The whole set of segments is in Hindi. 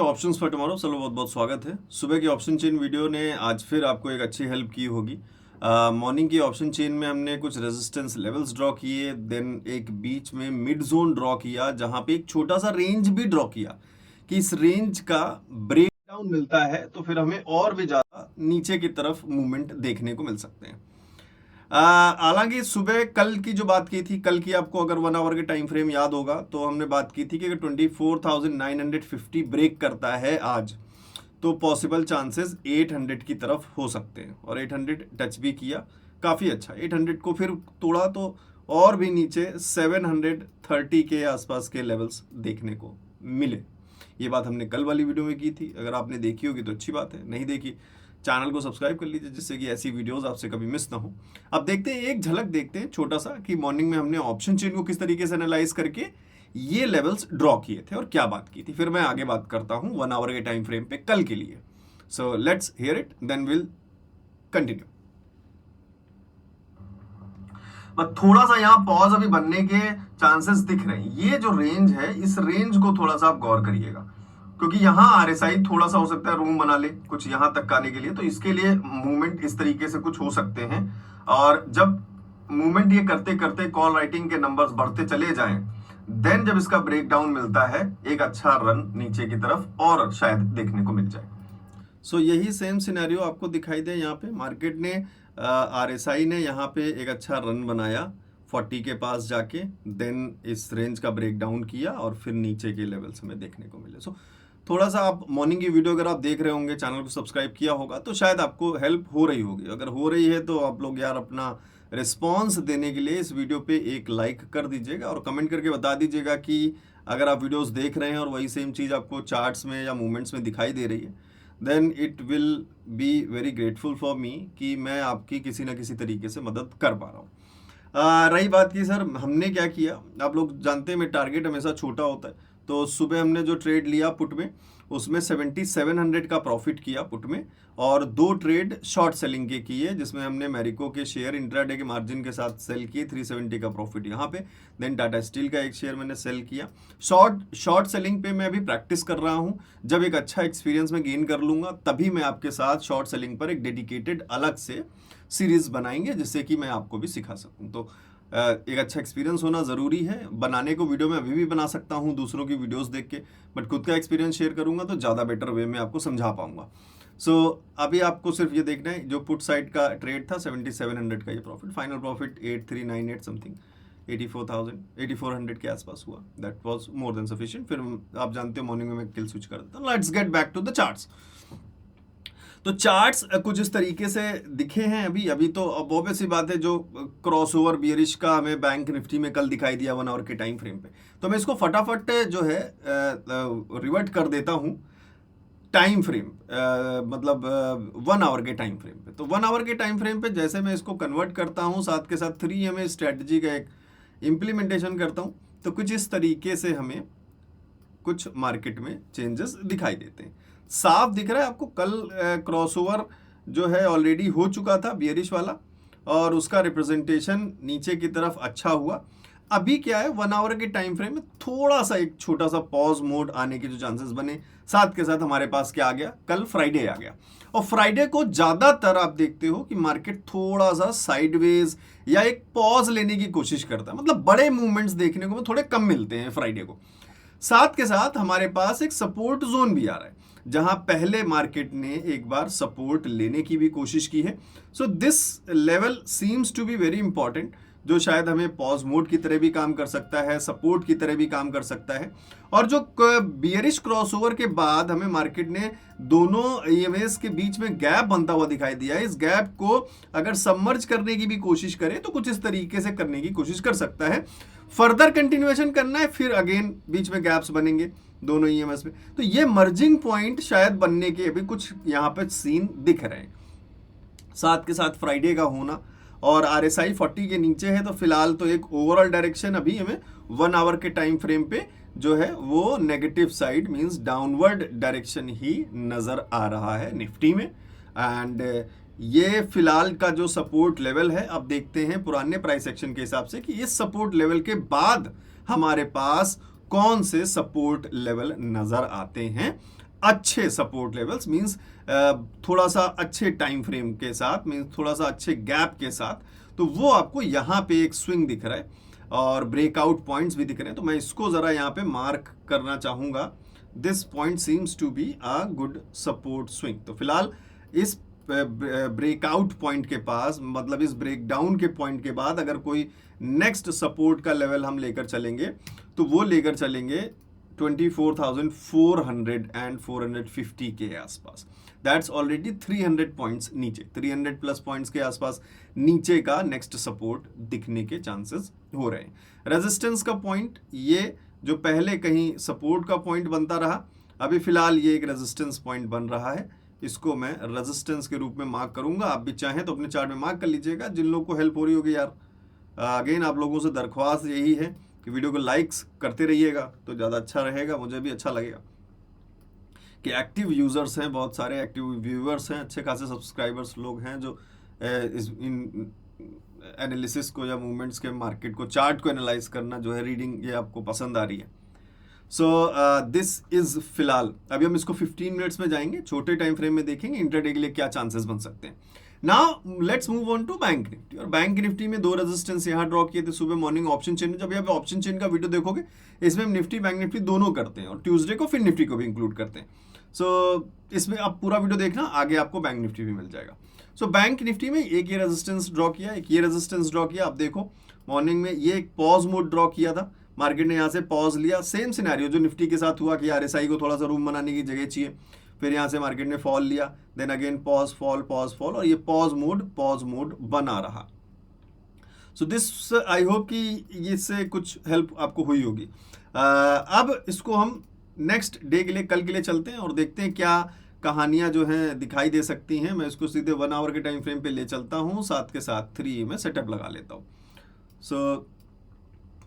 ऑप्शंस फॉर टुमारो चलो बहुत बहुत स्वागत है। सुबह की ऑप्शन चेन वीडियो ने आज फिर आपको एक अच्छी हेल्प की होगी। मॉर्निंग की ऑप्शन चेन में हमने कुछ रेजिस्टेंस लेवल्स ड्रॉ किए, देन एक बीच में मिड जोन ड्रॉ किया जहां पे एक छोटा सा रेंज भी ड्रॉ किया कि इस रेंज का ब्रेक डाउन मिलता है तो फिर हमें और भी ज्यादा नीचे की तरफ मूवमेंट देखने को मिल सकते हैं। हालांकि सुबह कल की जो बात की थी, कल की आपको अगर 1 आवर के टाइम फ्रेम याद होगा तो हमने बात की थी कि अगर 24,950 ब्रेक करता है आज तो पॉसिबल चांसेस 800 की तरफ हो सकते हैं, और 800 टच भी किया, काफ़ी अच्छा। 800 को फिर तोड़ा तो और भी नीचे 730 के आसपास के लेवल्स देखने को मिले। ये बात हमने कल वाली वीडियो में की थी, अगर आपने देखी होगी तो अच्छी बात है, नहीं देखी चैनल को सब्सक्राइब कर लीजिए जिससे कि ऐसी वीडियोस आपसे कभी मिस ना हो। अब देखते हैं, एक झलक देखते हैं छोटा सा कि मॉर्निंग में हमने ऑप्शन चेन को किस तरीके से एनालाइज करके ये लेवल्स ड्रॉ किए थे और क्या बात की थी। फिर मैं आगे बात करता हूं 1 आवर के टाइम फ्रेम पे कल के लिए। So let's hear it then will continue. थोड़ा सा यहाँ पॉज अभी बनने के चांसेस दिख रहे हैं। ये जो रेंज है, इस रेंज को थोड़ा सा आप गौर करिएगा, क्योंकि यहाँ आरएसआई थोड़ा सा हो सकता है रूम बना ले कुछ यहाँ तक आने के लिए, तो इसके लिए मूवमेंट इस तरीके से कुछ हो सकते हैं। और जब मूवमेंट ये करते करते कॉल राइटिंग के नंबर्स बढ़ते चले जाएं, देन जब इसका ब्रेकडाउन मिलता है एक अच्छा रन नीचे की तरफ और शायद देखने को मिल जाए। सो यही सेम सिनेरियो आपको दिखाई दे। यहाँ पे मार्केट ने आरएसआई ने यहाँ पे एक अच्छा रन बनाया 40 के पास जाके, देन इस रेंज का ब्रेकडाउन किया और फिर नीचे के लेवल्स हमें देखने को मिले। सो थोड़ा सा आप मॉर्निंग की वीडियो अगर आप देख रहे होंगे, चैनल को सब्सक्राइब किया होगा तो शायद आपको हेल्प हो रही होगी। अगर हो रही है तो आप लोग यार अपना रिस्पॉन्स देने के लिए इस वीडियो पे एक लाइक कर दीजिएगा और कमेंट करके बता दीजिएगा कि अगर आप वीडियोस देख रहे हैं और वही सेम चीज़ आपको चार्ट्स में या मूवमेंट्स में दिखाई दे रही है, then it will be very grateful for me कि मैं आपकी किसी ना किसी तरीके से मदद कर पा रहा हूँ। रही बात की सर हमने क्या किया, आप लोग जानते हैं मेरा टारगेट हमेशा छोटा होता है, तो सुबह हमने जो ट्रेड लिया पुट में उसमें 7700 का प्रॉफिट किया पुट में, और 2 ट्रेड शॉर्ट सेलिंग के किए जिसमें हमने मैरिको के शेयर इंट्राडे के मार्जिन के साथ सेल किए, 370 का प्रॉफिट यहाँ पे। देन टाटा स्टील का एक शेयर मैंने सेल किया। शॉर्ट सेलिंग पे मैं अभी प्रैक्टिस कर रहा हूँ, जब एक अच्छा एक्सपीरियंस में गेन कर लूंगा तभी मैं आपके साथ शॉर्ट सेलिंग पर एक डेडिकेटेड अलग से सीरीज बनाएंगे जिससे कि मैं आपको भी सिखा सकूँ। तो एक अच्छा एक्सपीरियंस होना ज़रूरी है। बनाने को वीडियो में अभी भी बना सकता हूँ दूसरों की वीडियोस देख के, बट खुद का एक्सपीरियंस शेयर करूँगा तो ज़्यादा बेटर वे में आपको समझा पाऊंगा। सो अभी आपको सिर्फ ये देखना है, जो पुट साइड का ट्रेड था 7700 का ये प्रॉफिट, फाइनल प्रॉफिट 8398 समथिंग, 8400 के आसपास हुआ। That was more than sufficient. फिर आप जानते हो मॉर्निंग में मैं किल स्विच कर देता हूँ। Let's get back to the charts. तो चार्ट्स कुछ इस तरीके से दिखे हैं अभी तो अब ऑब्वियस सी बात है, जो क्रॉसओवर बियरिश का हमें बैंक निफ्टी में कल दिखाई दिया 1 आवर के टाइम फ्रेम पे, तो मैं इसको फटाफट जो है रिवर्ट कर देता हूं टाइम फ्रेम, मतलब 1 आवर के टाइम फ्रेम पे। तो 1 आवर के टाइम फ्रेम पे जैसे मैं इसको कन्वर्ट करता हूं, साथ के साथ 3 स्ट्रेटजी का एक इम्प्लीमेंटेशन करता हूं, तो कुछ इस तरीके से हमें कुछ मार्केट में चेंजेस दिखाई देते हैं। साफ दिख रहा है आपको, कल क्रॉसओवर जो है ऑलरेडी हो चुका था बियरिश वाला, और उसका रिप्रेजेंटेशन नीचे की तरफ अच्छा हुआ। अभी क्या है, 1 आवर के टाइम फ्रेम में थोड़ा सा एक छोटा सा पॉज मोड आने के जो चांसेस बने, साथ के साथ हमारे पास क्या आ गया, कल फ्राइडे आ गया, और फ्राइडे को ज्यादातर आप देखते हो कि मार्केट थोड़ा सा साइडवेज या एक पॉज लेने की कोशिश करता है, मतलब बड़े मूवमेंट्स देखने को थोड़े कम मिलते हैं फ्राइडे को। साथ के साथ हमारे पास एक सपोर्ट जोन भी आ रहा है जहां पहले मार्केट ने एक बार सपोर्ट लेने की भी कोशिश की है। So this level seems to be very important, जो शायद हमें पॉज मोड की तरह भी काम कर सकता है, सपोर्ट की तरह भी काम कर सकता है। और जो बियरिश क्रॉसओवर के बाद हमें मार्केट ने दोनों ईएमएस के बीच में गैप बनता हुआ दिखाई दिया है, इस गैप को अगर सबमर्ज करने की भी कोशिश करे तो कुछ इस तरीके से करने की कोशिश कर सकता है। फर्दर कंटिन्यूएशन करना है, फिर अगेन बीच में गैप्स बनेंगे दोनों ईएमएस में, तो ये मर्जिंग पॉइंट शायद बनने के अभी कुछ यहाँ पे सीन दिख रहे हैं। साथ के साथ फ्राइडे का होना और आरएसआई 40 के नीचे है, तो फिलहाल तो एक ओवरऑल डायरेक्शन अभी हमें 1 आवर के टाइम फ्रेम पे जो है वो negative side means downward direction ही नजर आ रहा है निफ्टी में। एंड ये फिलहाल का जो सपोर्ट लेवल है, अब देखते हैं पुराने प्राइस एक्शन के हिसाब से कि इस सपोर्ट लेवल के बाद हमारे पास कौन से सपोर्ट लेवल नजर आते हैं अच्छे सपोर्ट लेवल्स, मींस थोड़ा सा अच्छे टाइम फ्रेम के साथ, मींस थोड़ा सा अच्छे गैप के साथ, तो वो आपको यहाँ पे एक स्विंग दिख रहा है और ब्रेकआउट पॉइंट्स भी दिख रहे हैं। तो मैं इसको जरा यहाँ पे मार्क करना चाहूंगा। This point seems to be a good support swing. तो फिलहाल इस ब्रेकआउट पॉइंट के पास, मतलब इस ब्रेकडाउन के पॉइंट के बाद अगर कोई नेक्स्ट सपोर्ट का लेवल हम लेकर चलेंगे तो वो लेकर चलेंगे 24,400 एंड 450 के आसपास। दैट्स ऑलरेडी 300 पॉइंट्स नीचे, 300 प्लस पॉइंट्स के आसपास नीचे का नेक्स्ट सपोर्ट दिखने के चांसेस हो रहे हैं। रेजिस्टेंस का पॉइंट, ये जो पहले कहीं सपोर्ट का पॉइंट बनता रहा, अभी फिलहाल ये एक रेजिस्टेंस पॉइंट बन रहा है। इसको मैं रेजिस्टेंस के रूप में मार्क करूंगा। आप भी चाहें तो अपने चार्ट में मार्क कर लीजिएगा। जिन लोगों को हेल्प हो रही होगी यार, अगेन आप लोगों से दरख्वास्त यही है कि वीडियो को लाइक्स करते रहिएगा तो ज़्यादा अच्छा रहेगा, मुझे भी अच्छा लगेगा कि एक्टिव यूज़र्स हैं, बहुत सारे एक्टिव व्यूअर्स हैं, अच्छे खासे सब्सक्राइबर्स लोग हैं जो इस इन एनालिसिस को या मूवमेंट्स के, मार्केट को, चार्ट को एनालाइज करना जो है, रीडिंग, ये आपको पसंद आ रही है। सो दिस इज फिलहाल अभी हम इसको 15 मिनट्स में जाएंगे, छोटे टाइम फ्रेम में देखेंगे इंट्राडे के लिए क्या चांसेस बन सकते हैं। Now let's move on to Bank Nifty. और बैंक निफ्टी में 2 रेजिस्टेंस यहाँ ड्रॉ किए थे सुबह मॉर्निंग ऑप्शन चेन में। जब यहाँ पे ऑप्शन चेन का वीडियो देखोगे इसमें हम निफ्टी बैंक निफ्टी दोनों करते हैं और ट्यूसडे को फिर निफ्टी को भी इंक्लूड करते हैं। सो इसमें आप पूरा वीडियो देखना, आगे आपको बैंक निफ्टी भी मिल जाएगा। सो बैंक निफ्टी में एक ये रेजिस्टेंस ड्रॉ किया, एक ये रेजिस्टेंस ड्रॉ किया। आप देखो मॉर्निंग में ये एक पॉज मोड ड्रॉ किया था, मार्केट ने यहाँ से पॉज लिया। सेम सिनेरियो जो निफ्टी के साथ हुआ कि आरएसआई को थोड़ा सा रूम बनाने की जगह चाहिए, फिर यहाँ से मार्केट ने फॉल लिया, then again pause fall pause fall, और ये पॉज मोड बना रहा। सो दिस आई होप कि इससे कुछ हेल्प आपको हुई होगी। अब इसको हम नेक्स्ट डे के लिए, कल के लिए चलते हैं और देखते हैं क्या कहानियां जो हैं दिखाई दे सकती हैं। मैं इसको सीधे 1 आवर के टाइम फ्रेम पे ले चलता हूँ, साथ के साथ 3 में सेटअप लगा लेता हूँ। सो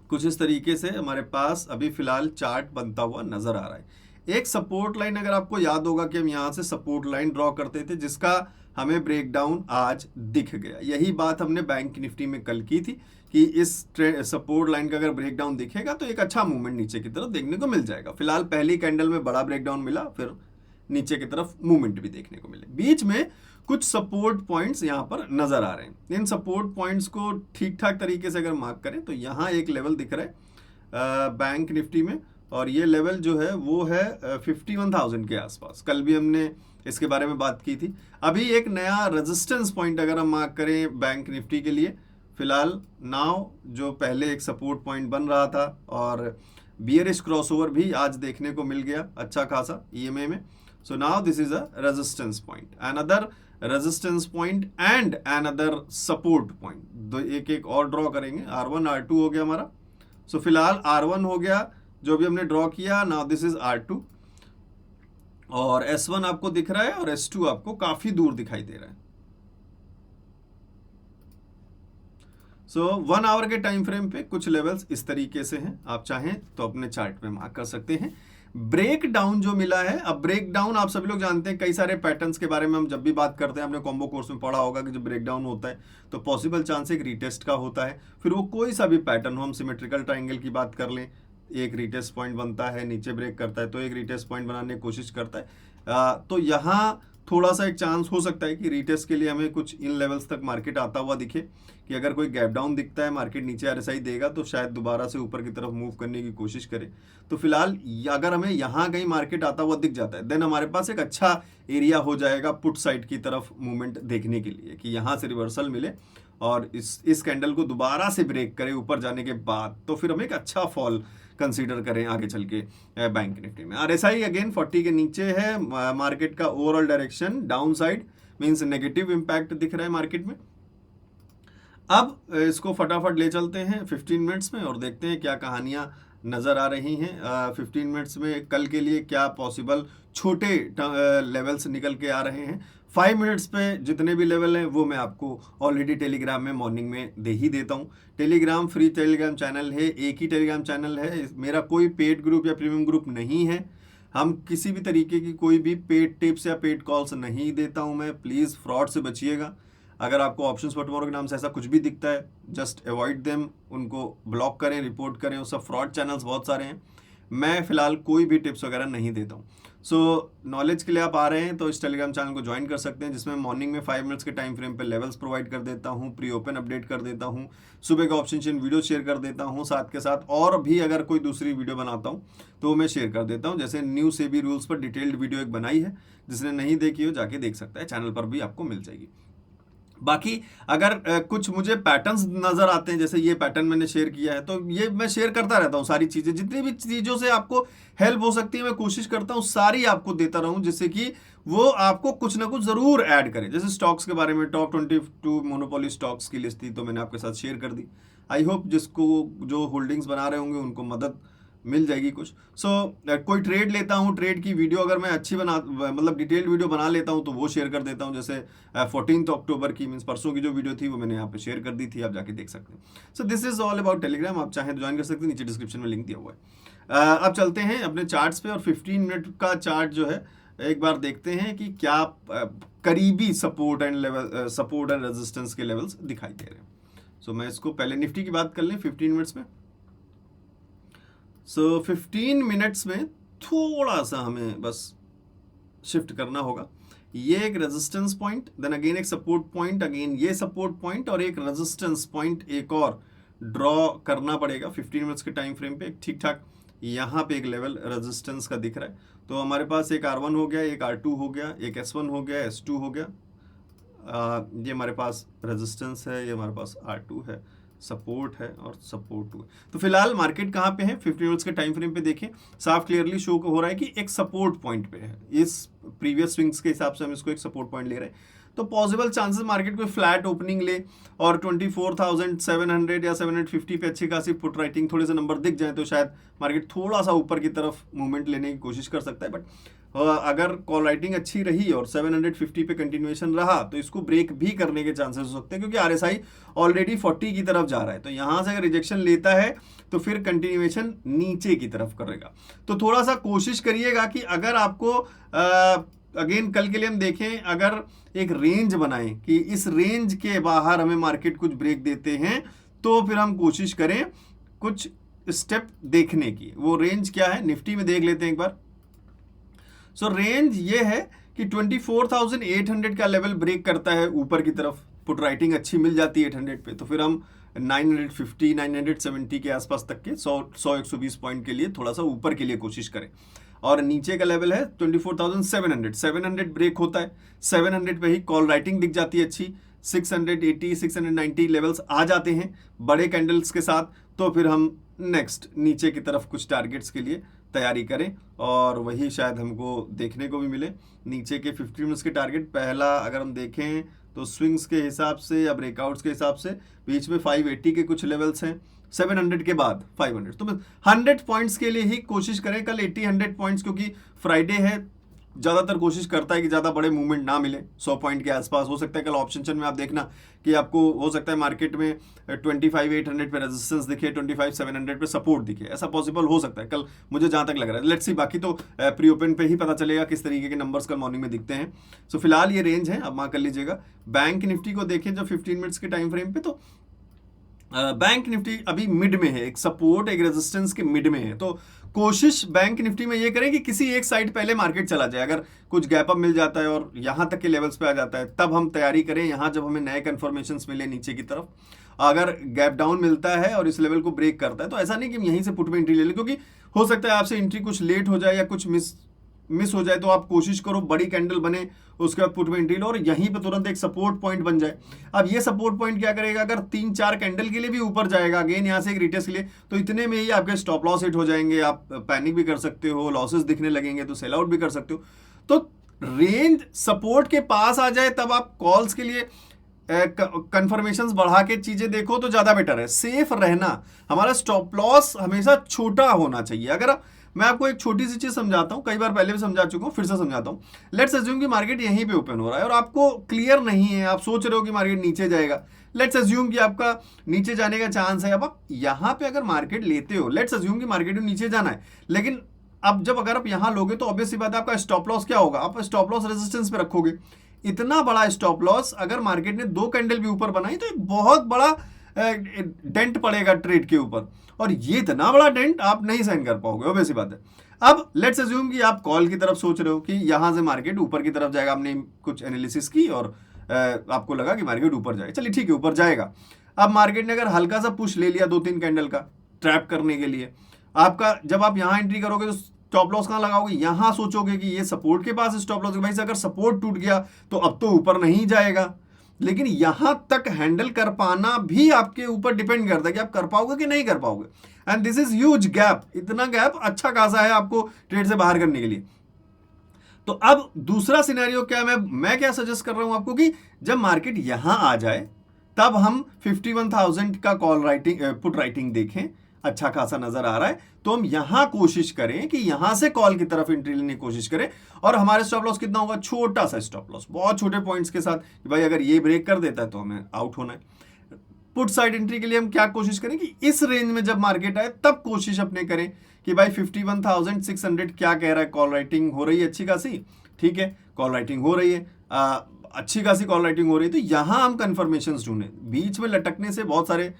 कुछ इस तरीके से हमारे पास अभी फिलहाल चार्ट बनता हुआ नजर आ रहा है। एक सपोर्ट लाइन, अगर आपको याद होगा कि हम यहाँ से सपोर्ट लाइन ड्रॉ करते थे जिसका हमें ब्रेकडाउन आज दिख गया। यही बात हमने बैंक निफ्टी में कल की थी कि इस सपोर्ट लाइन का अगर ब्रेकडाउन दिखेगा तो एक अच्छा मूवमेंट नीचे की तरफ देखने को मिल जाएगा। फिलहाल पहली कैंडल में बड़ा ब्रेकडाउन मिला, फिर नीचे की तरफ मूवमेंट भी देखने को मिले। बीच में कुछ सपोर्ट पॉइंट्स यहाँ पर नजर आ रहे हैं। इन सपोर्ट पॉइंट्स को ठीक ठाक तरीके से अगर मार्क करें तो यहाँ एक लेवल दिख रहा है बैंक निफ्टी में, और ये लेवल जो है वो है 51,000 के आसपास। कल भी हमने इसके बारे में बात की थी। अभी एक नया रेजिस्टेंस पॉइंट अगर हम मार्क करें बैंक निफ्टी के लिए, फिलहाल नाउ जो पहले एक सपोर्ट पॉइंट बन रहा था और बियरिश क्रॉसओवर भी आज देखने को मिल गया अच्छा खासा ईएमए में। So now this is a resistance point, another resistance point and another support point. दो एक एक और ड्रॉ करेंगे। R1 R2 हो गया हमारा। सो फिलहाल R1 हो गया जो भी हमने ड्रॉ किया। नाउ दिस इज R2 और S1 आपको दिख रहा है और S2 आपको काफी दूर दिखाई दे रहा है। सो 1 आवर के टाइम फ्रेम पे कुछ लेवल्स इस तरीके से हैं, आप चाहें तो अपने चार्ट में मार्क कर सकते हैं। ब्रेक डाउन जो मिला है, अब ब्रेक डाउन आप सभी लोग जानते हैं, कई सारे पैटर्न्स के बारे में हम जब भी बात करते हैं, आपने कॉम्बो कोर्स में पढ़ा होगा कि जब ब्रेक डाउन होता है तो पॉसिबल चांस एक रीटेस्ट का होता है। फिर वो कोई सा भी पैटर्न हो, हम सिमेट्रिकल ट्राइंगल की बात कर लें, एक रीटेस्ट पॉइंट बनता है, नीचे ब्रेक करता है तो एक रीटेस्ट पॉइंट बनाने की कोशिश करता है। तो यहाँ थोड़ा सा एक चांस हो सकता है कि रीटेस्ट के लिए हमें कुछ इन लेवल्स तक मार्केट आता हुआ दिखे, कि अगर कोई गैप डाउन दिखता है, मार्केट नीचे आरएसआई देगा तो शायद दोबारा से ऊपर की तरफ मूव करने की कोशिश करे। तो फिलहाल अगर हमें यहाँ कहीं मार्केट आता हुआ दिख जाता है, देन हमारे पास एक अच्छा एरिया हो जाएगा पुट साइड की तरफ मूवमेंट देखने के लिए, कि यहाँ से रिवर्सल मिले और इस कैंडल को दोबारा से ब्रेक करे ऊपर जाने के बाद, तो फिर हमें एक अच्छा फॉल कंसीडर करें आगे चल के बैंक निफ्टी में। आरएसआई अगेन 40 के नीचे है, मार्केट का overall direction down side means negative impact दिख रहा है मार्केट में। अब इसको फटाफट ले चलते हैं 15 मिनट्स में और देखते हैं क्या कहानियां नजर आ रही हैं 15 मिनट्स में। कल के लिए क्या पॉसिबल छोटे लेवल्स निकल के आ रहे हैं। 5 मिनट्स पे जितने भी लेवल हैं वो मैं आपको ऑलरेडी टेलीग्राम में मॉर्निंग में दे ही देता हूँ। टेलीग्राम फ्री टेलीग्राम चैनल है, एक ही टेलीग्राम चैनल है, मेरा कोई पेड ग्रुप या प्रीमियम ग्रुप नहीं है। हम किसी भी तरीके की कोई भी पेड टिप्स या पेड कॉल्स नहीं देता हूँ मैं, प्लीज़ फ्रॉड से बचिएगा। अगर आपको ऑप्शंस फॉर टुमारो के नाम से ऐसा कुछ भी दिखता है, जस्ट अवॉइड देम, उनको ब्लॉक करें, रिपोर्ट करें, वो सब फ्रॉड चैनल्स बहुत सारे हैं। मैं फिलहाल कोई भी टिप्स वगैरह नहीं देता हूँ। सो नॉलेज के लिए आप आ रहे हैं तो इस टेलीग्राम चैनल को ज्वाइन कर सकते हैं, जिसमें मॉर्निंग में 5 मिनट्स के टाइम फ्रेम पे लेवल्स प्रोवाइड कर देता हूँ, प्री ओपन अपडेट कर देता हूँ, सुबह का ऑप्शन चेन वीडियो शेयर कर देता हूँ, साथ के साथ और भी अगर कोई दूसरी वीडियो बनाता हूँ तो वो मैं शेयर कर देता हूँ। जैसे न्यू सेबी रूल्स पर डिटेल्ड वीडियो एक बनाई है, जिसने नहीं देखी हो जाके देख सकता है, चैनल पर भी आपको मिल जाएगी। बाकी अगर कुछ मुझे पैटर्न्स नजर आते हैं, जैसे ये पैटर्न मैंने शेयर किया है, तो ये मैं शेयर करता रहता हूँ। सारी चीजें, जितनी भी चीजों से आपको हेल्प हो सकती है, मैं कोशिश करता हूँ सारी आपको देता रहूं, जिससे कि वो आपको कुछ ना कुछ जरूर ऐड करे। जैसे स्टॉक्स के बारे में टॉप 22 मोनोपोली स्टॉक्स की लिस्ट थी, तो मैंने आपके साथ शेयर कर दी। आई होप जिसको जो होल्डिंग्स बना रहे होंगे उनको मदद मिल जाएगी कुछ। सो कोई ट्रेड लेता हूँ, ट्रेड की वीडियो अगर मैं अच्छी मतलब डिटेल्ड वीडियो बना लेता हूँ तो वो शेयर कर देता हूँ। जैसे 14 अक्टूबर की मीन्स परसों की जो वीडियो थी वो मैंने यहाँ पे शेयर कर दी थी, आप जाके देख सकते हैं। So this is all about Telegram, आप चाहें तो ज्वाइन कर सकते हैं, नीचे डिस्क्रिप्शन में लिंक दिया हुआ है। अब चलते हैं अपने चार्ट्स पे, और 15 मिनट का चार्ट जो है एक बार देखते हैं कि क्या करीबी सपोर्ट एंड रेजिस्टेंस के लेवल्स दिखाई दे रहे हैं। सो मैं इसको पहले निफ्टी की बात कर लें 15 मिनट्स में। सो 15 मिनट्स में थोड़ा सा हमें बस शिफ्ट करना होगा। ये एक रेजिस्टेंस पॉइंट, देन अगेन एक सपोर्ट पॉइंट, अगेन ये सपोर्ट पॉइंट और एक रेजिस्टेंस पॉइंट एक और ड्रॉ करना पड़ेगा 15 मिनट्स के टाइम फ्रेम पे। ठीक ठाक यहाँ पे एक लेवल रेजिस्टेंस का दिख रहा है, तो हमारे पास एक R1 हो गया, एक R2 हो गया, एक S1 हो गया, S2 हो गया। ये हमारे पास रेजिस्टेंस है, ये हमारे पास R2 है, सपोर्ट है और सपोर्ट 2 है। तो फिलहाल मार्केट कहाँ पे है 15 मिनट्स के टाइम फ्रेम पे देखें, साफ क्लियरली शो हो रहा है कि एक सपोर्ट पॉइंट पे है। इस प्रीवियस स्विंग्स के हिसाब से हम इसको एक सपोर्ट पॉइंट ले रहे हैं, तो पॉसिबल चांसेस मार्केट कोई फ्लैट ओपनिंग ले और 24,700 या 750 पे अच्छी खासी पुट राइटिंग थोड़े से नंबर दिख जाए तो शायद मार्केट थोड़ा सा ऊपर की तरफ मूवमेंट लेने की कोशिश कर सकता है। बट अगर कॉल राइटिंग अच्छी रही और 750 पे कंटिन्यूएशन रहा तो इसको ब्रेक भी करने के चांसेस हो सकते हैं, क्योंकि RSI ऑलरेडी 40 की तरफ जा रहा है। तो यहां से अगर रिजेक्शन लेता है तो फिर कंटिन्यूएशन नीचे की तरफ करेगा। तो थोड़ा सा कोशिश करिएगा कि अगर आपको अगेन कल के लिए हम देखें, अगर एक रेंज बनाएं कि इस रेंज के बाहर हमें मार्केट कुछ ब्रेक देते हैं तो फिर हम कोशिश करें कुछ स्टेप देखने की। वो रेंज क्या है निफ्टी में देख लेते हैं एक बार। सो रेंज ये है कि 24,800 का लेवल ब्रेक करता है ऊपर की तरफ, पुट राइटिंग अच्छी मिल जाती है 800 पे, तो फिर हम 950 970 के आसपास तक के 100-120 पॉइंट के लिए थोड़ा सा ऊपर के लिए कोशिश करें। और नीचे का लेवल है 24,700, 700 ब्रेक होता है, 700 पे ही कॉल राइटिंग दिख जाती है अच्छी, 680 690 लेवल्स आ जाते हैं बड़े कैंडल्स के साथ, तो फिर हम नेक्स्ट नीचे की तरफ कुछ टारगेट्स के लिए तैयारी करें और वही शायद हमको देखने को भी मिले। नीचे के 15 मिनट्स के टारगेट पहला अगर हम देखें तो स्विंग्स के हिसाब से या ब्रेकआउट्स के हिसाब से बीच में 580 के कुछ लेवल्स हैं, 700 के बाद 500, तो बस 100 पॉइंट्स के लिए ही कोशिश करें कल 80-100 पॉइंट्स, क्योंकि फ्राइडे है, ज़्यादातर कोशिश करता है कि ज़्यादा बड़े मूवमेंट ना मिले, 100 पॉइंट के आसपास हो सकता है। कल ऑप्शन चेन में आप देखना कि आपको हो सकता है मार्केट में 25,800 पे रेजिस्टेंस दिखे, 25,700 पे सपोर्ट दिखे, ऐसा पॉसिबल हो सकता है कल, मुझे जहाँ तक लग रहा है। लेट्स सी, बाकी तो प्री ओपन पे ही पता चलेगा किस तरीके के नंबर्स कल मॉर्निंग में दिखते हैं। सो फिलहाल ये रेंज है, अब मार्क कर लीजिएगा। बैंक निफ्टी को देखें जब 15 मिनट्स के टाइम फ्रेम पे, तो बैंक निफ्टी अभी मिड में है, एक सपोर्ट एक रेजिस्टेंस के मिड में है। तो कोशिश बैंक निफ्टी में ये करें कि किसी एक साइड पहले मार्केट चला जाए, अगर कुछ गैप अप मिल जाता है और यहाँ तक के लेवल्स पे आ जाता है तब हम तैयारी करें। यहाँ जब हमें नए कन्फर्मेशंस मिले नीचे की तरफ, अगर गैप डाउन मिलता है और इस लेवल को ब्रेक करता है तो ऐसा नहीं कि हम यहीं से पुट में एंट्री ले लें, क्योंकि हो सकता है आपसे एंट्री कुछ लेट हो जाए या कुछ मिस हो जाए। तो आप कोशिश करो बड़ी कैंडल बने, उसके बाद पुट में एंट्री लो और यहीं पे तुरंत एक सपोर्ट पॉइंट बन जाए। अब ये सपोर्ट पॉइंट क्या करेगा, अगर 3-4 कैंडल के लिए भी ऊपर जाएगा, अगेन यहाँ से एक रिटेस्ट के लिए, तो इतने में ही आपके स्टॉप लॉस हिट हो जाएंगे, आप पैनिक भी कर सकते हो, लॉसेस दिखने लगेंगे तो सेल आउट भी कर सकते हो। तो रेंज सपोर्ट के पास आ जाए तब आप कॉल्स के लिए कंफर्मेशंस बढ़ा के चीजें देखो तो ज्यादा बेटर है। सेफ रहना, हमारा स्टॉप लॉस हमेशा छोटा होना चाहिए। अगर मैं आपको एक छोटी सी चीज समझाता हूं, कई बार पहले भी समझा चुका हूं, फिर से समझाता हूं। लेट्स अज्यूम कि मार्केट यहीं पे ओपन हो रहा है और आपको क्लियर नहीं है, आप सोच रहे हो कि मार्केट नीचे जाएगा। लेट्स अज्यूम कि आपका नीचे जाने का चांस है। अब आप यहां पे अगर मार्केट लेते हो, लेट्स अज्यूम कि मार्केट नीचे जाना है, लेकिन अब जब अगर आप यहां लोगे तो ऑब्वियस सी बात है आपका स्टॉप लॉस क्या होगा, आप स्टॉप लॉस रेजिस्टेंस पे रखोगे। इतना बड़ा स्टॉप लॉस अगर मार्केट ने 2 कैंडल भी ऊपर बनाई तो एक बहुत बड़ा डेंट पड़ेगा ट्रेड के ऊपर, और ये इतना बड़ा डेंट आप नहीं सहन कर पाओगे, वैसी बात है। अब लेट्स अज्यूम कि आप कॉल की तरफ सोच रहे हो कि यहां से मार्केट ऊपर की तरफ जाएगा, आपने कुछ एनालिसिस की और आपको लगा कि मार्केट ऊपर जाएगा, चलिए ठीक है ऊपर जाएगा। अब मार्केट ने अगर हल्का सा पुश ले लिया 2-3 कैंडल का ट्रैप करने के लिए, आपका जब आप यहां एंट्री करोगे तो स्टॉप लॉस कहां लगाओगे, यहां सोचोगे कि ये सपोर्ट के पास स्टॉप लॉस, भाई से अगर सपोर्ट टूट गया तो अब तो ऊपर नहीं जाएगा। लेकिन यहां तक हैंडल कर पाना भी आपके ऊपर डिपेंड करता है कि आप कर पाओगे कि नहीं कर पाओगे। And this is huge gap, इतना गैप अच्छा खासा है आपको ट्रेड से बाहर करने के लिए। तो अब दूसरा सिनेरियो क्या, मैं क्या सजेस्ट कर रहा हूं आपको कि जब मार्केट यहां आ जाए तब हम 51,000 का कॉल राइटिंग पुट राइटिंग देखें, अच्छा खासा नजर आ रहा है तो हम यहां कोशिश करें कि यहां से कॉल की तरफ एंट्री लेने की कोशिश करें। और हमारे स्टॉप लॉस कितना होगा, छोटा सा स्टॉप लॉस, बहुत छोटे पॉइंट्स के साथ कि भाई अगर ये ब्रेक कर देता है तो हमें आउट होना है। पुट साइड एंट्री के लिए हम क्या कोशिश करें कि इस रेंज में जब मार्केट आए तब कोशिश अपने करें कि भाई 51,600 क्या कह रहा है, कॉल राइटिंग हो रही है अच्छी खासी, ठीक है कॉल राइटिंग हो रही है, अच्छी खासी कॉल राइटिंग हो रही है, तो यहां हम कंफर्मेशंस ढूंढें। बीच में लटकने से बहुत सारे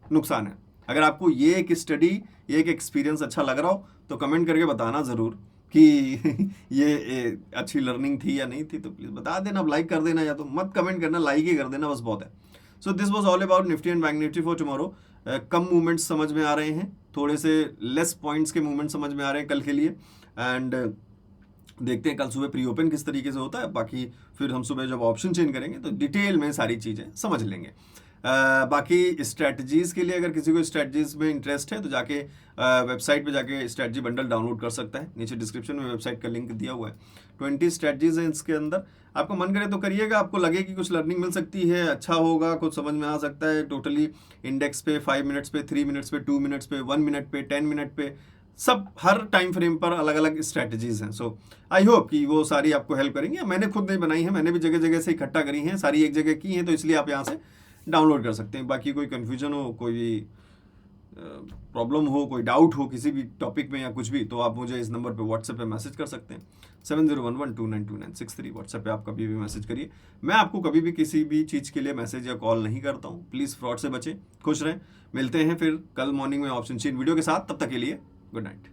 नुकसान है। अगर आपको ये एक स्टडी, ये एक एक्सपीरियंस अच्छा लग रहा हो तो कमेंट करके बताना ज़रूर कि ये अच्छी लर्निंग थी या नहीं थी, तो प्लीज़ बता देना, लाइक कर देना, या तो मत कमेंट करना, लाइक ही कर देना, बस बहुत है। So this was all about Nifty and bank Nifty for tomorrow. Come movements समझ में आ रहे हैं, थोड़े से लेस पॉइंट्स के मूवमेंट समझ में आ रहे हैं कल के लिए। एंड देखते हैं कल सुबह प्री ओपन किस तरीके से होता है, बाकी फिर हम सुबह जब ऑप्शन चेंज करेंगे तो डिटेल में सारी चीज़ें समझ लेंगे। बाकी स्ट्रैटेजीज़ के लिए अगर किसी को स्ट्रैटेजीज़ में इंटरेस्ट है तो जाके वेबसाइट पे जाके स्ट्रैटेजी बंडल डाउनलोड कर सकता है, नीचे डिस्क्रिप्शन में वेबसाइट का लिंक दिया हुआ है। 20 स्ट्रैटेजीज़ हैं इसके अंदर, आपको मन करे तो करिएगा, आपको लगे कि कुछ लर्निंग मिल सकती है, अच्छा होगा, कुछ समझ में आ सकता है। टोटली इंडेक्स पे 5 मिनट्स पे, 3 मिनट्स पे, 2 मिनट्स पे, 1 मिनट पे, 10 मिनट पे, सब हर टाइम फ्रेम पर अलग अलग स्ट्रैटेजीज़ हैं। सो आई होप कि वो सारी आपको हेल्प करेंगे। मैंने खुद नहीं बनाई है, मैंने भी जगह जगह से इकट्ठा करी हैं, सारी एक जगह की हैं, तो इसलिए आप यहाँ से डाउनलोड कर सकते हैं। बाकी कोई कन्फ्यूजन हो, कोई प्रॉब्लम हो, कोई डाउट हो किसी भी टॉपिक में या कुछ भी, तो आप मुझे इस नंबर पे व्हाट्सएप पे मैसेज कर सकते हैं, 7011292963। व्हाट्सएप पे आप कभी भी मैसेज करिए। मैं आपको कभी भी किसी भी चीज़ के लिए मैसेज या कॉल नहीं करता हूँ। प्लीज़ फ्रॉड से बचें, खुश रहें। मिलते हैं फिर कल मॉर्निंग में ऑप्शन चेन वीडियो के साथ, तब तक के लिए गुड नाइट।